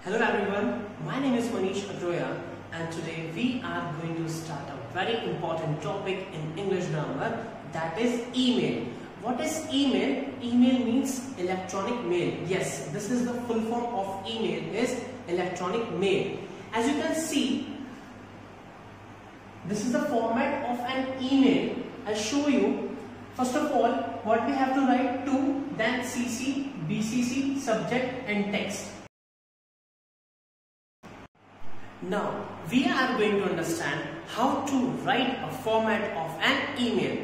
Hello everyone, my name is Manish Atroya and today we are going to start a very important topic in English grammar, that is email. What is email? Email means electronic mail. Yes, this is the full form of email is electronic mail. As you can see, this is the format of an email. I'll show you. First of all, what we have to write: to, then CC, BCC, subject and text. Now, we are going to understand how to write a format of an email.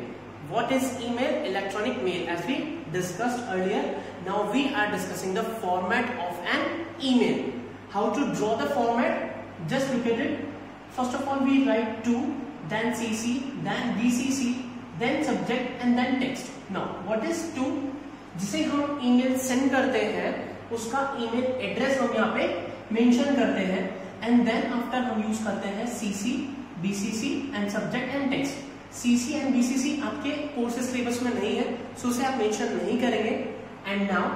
What is email? Electronic mail, as we discussed earlier. Now we are discussing the format of an email. How to draw the format? Just look at it. First of all, we write to, then CC, then BCC, then subject and then text. Now, what is to? जिसे हम email send करते हैं, उसका email address हम यहाँ पे mention करते हैं. And then after हम यूज करते हैं CC, BCC and subject and text. CC and BCC आपके कोर्सेज सिलेबस में नहीं है, सो उसे आप मेंशन नहीं करेंगे. एंड नाउ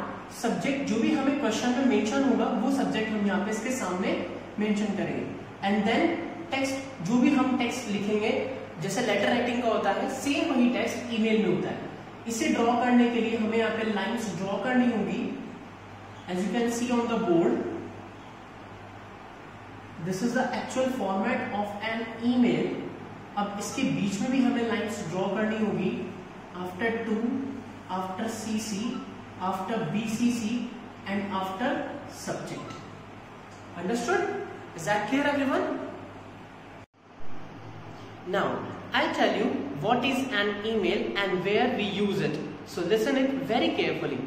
सब्जेक्ट जो भी हमें क्वेश्चन में मेंशन होगा वो सब्जेक्ट हम यहाँ पे इसके सामने मेंशन करेंगे. एंड देन टेक्स्ट, जो भी हम टेक्स्ट लिखेंगे जैसे लेटर राइटिंग का होता है, सेम वही टेक्स्ट ईमेल में होता है. इसे ड्रॉ करने के लिए हमें यहाँ पे लाइन्स ड्रॉ करनी होगी. As you can see on the board, this is the actual format of an email. अब इसके बीच में भी हमें लाइंस ड्रॉ करनी होगी. After to, after CC, after BCC and after subject. Understood? Is that clear everyone? Now I tell you what is an email and where we use it. So listen it very carefully.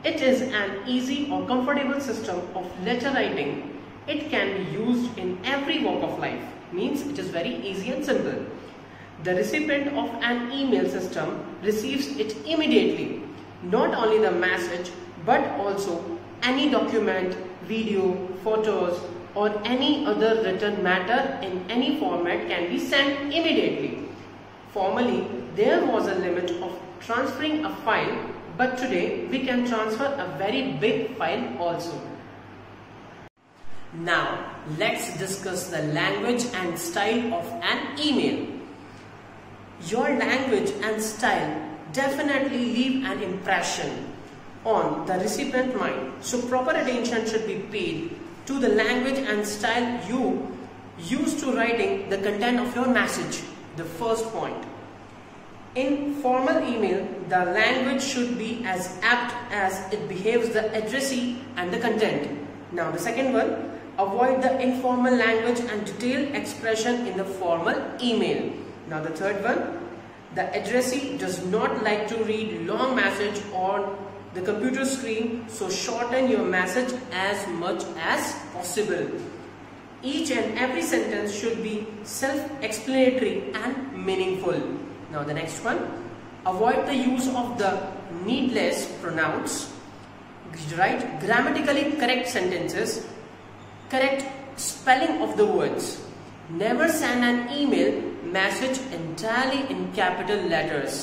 It is an easy or comfortable system of letter writing. It can be used in every walk of life. Means it is very easy and simple. The recipient of an email system receives it immediately. Not only the message but also any document, video, photos or any other written matter in any format can be sent immediately. Formerly, there was a limit of transferring a file, but today we can transfer a very big file also. Now, let's discuss the language and style of an email. Your language and style definitely leave an impression on the recipient mind. So, proper attention should be paid to the language and style you use to writing the content of your message. The first point. In formal email, the language should be as apt as it behaves the addressee and the content. Now, the second one. Avoid the informal language and detailed expression in the formal email. Now the third one, the addressee does not like to read long message on the computer screen, so shorten your message as much as possible. Each and every sentence should be self-explanatory and meaningful. Now the next one, avoid the use of the needless pronouns. Write grammatically correct sentences. Correct spelling of the words. Never send an email message entirely in capital letters.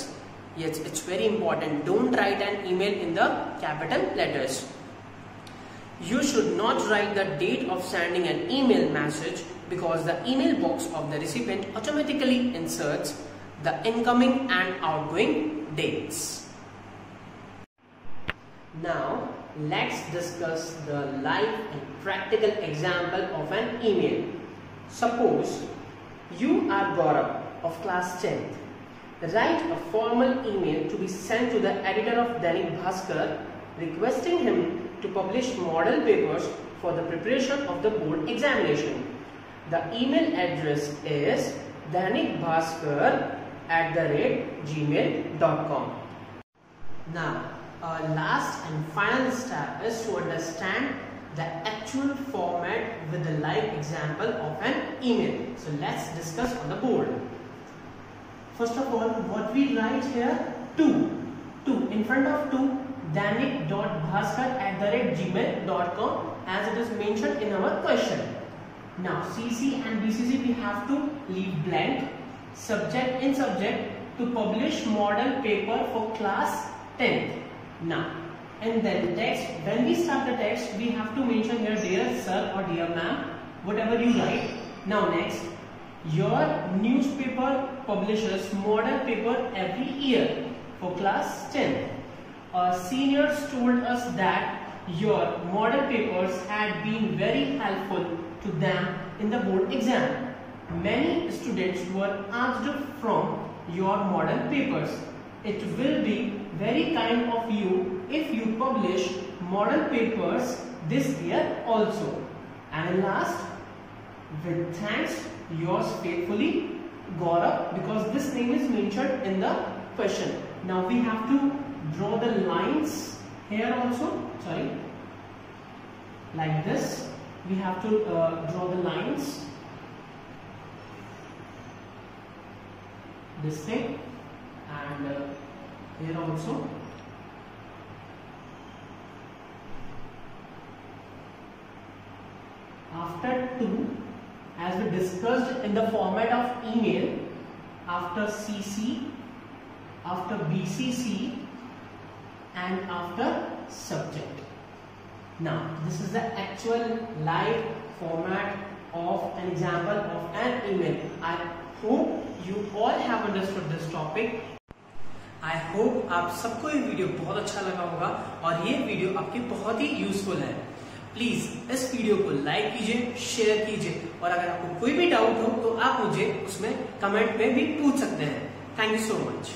Yes, it's very important. Don't write an email in the capital letters. You should not write the date of sending an email message because the email box of the recipient automatically inserts the incoming and outgoing dates. Now, let's discuss the live and practical example of an email. Suppose you are Gaurav of class 10th. Write a formal email to be sent to the editor of Dainik Bhaskar requesting him to publish model papers for the preparation of the board examination. The email address is dainikbhaskar@gmail.com. Now, our last and final step is to understand the actual format with the live example of an email. So let's discuss on the board. First of all, what we write here, to in front of to, dainik.bhaskar@gmail.com as it is mentioned in our question. Now CC and BCC we have to leave blank. Subject to publish model paper for class 10th. Now, And then text, when we start the text, we have to mention here dear sir or dear ma'am, whatever you write. Now next, your newspaper publishes model paper every year for class 10. Our seniors told us that your model papers had been very helpful to them in the board exam. Many students were asked from your model papers. It will be very kind of you if you publish model papers this year also. And last, with thanks, yours faithfully, Gaurav, because this name is mentioned in the question. Now we have to draw the lines here also, sorry, like this. We have to draw the lines, this thing, and here also. After 2, as we discussed in the format of email, after CC, after BCC, and after subject. Now this is the actual live format of an example of an email. I hope you all have understood this topic. I hope आप सबको ये video बहुत अच्छा लगा होगा और ये video आपकी बहुत ही यूजफुल है। प्लीज इस वीडियो को लाइक कीजिए, शेयर कीजिए, और अगर आपको कोई भी डाउट हो तो आप मुझे उसमें कमेंट में भी पूछ सकते हैं। Thank you so much.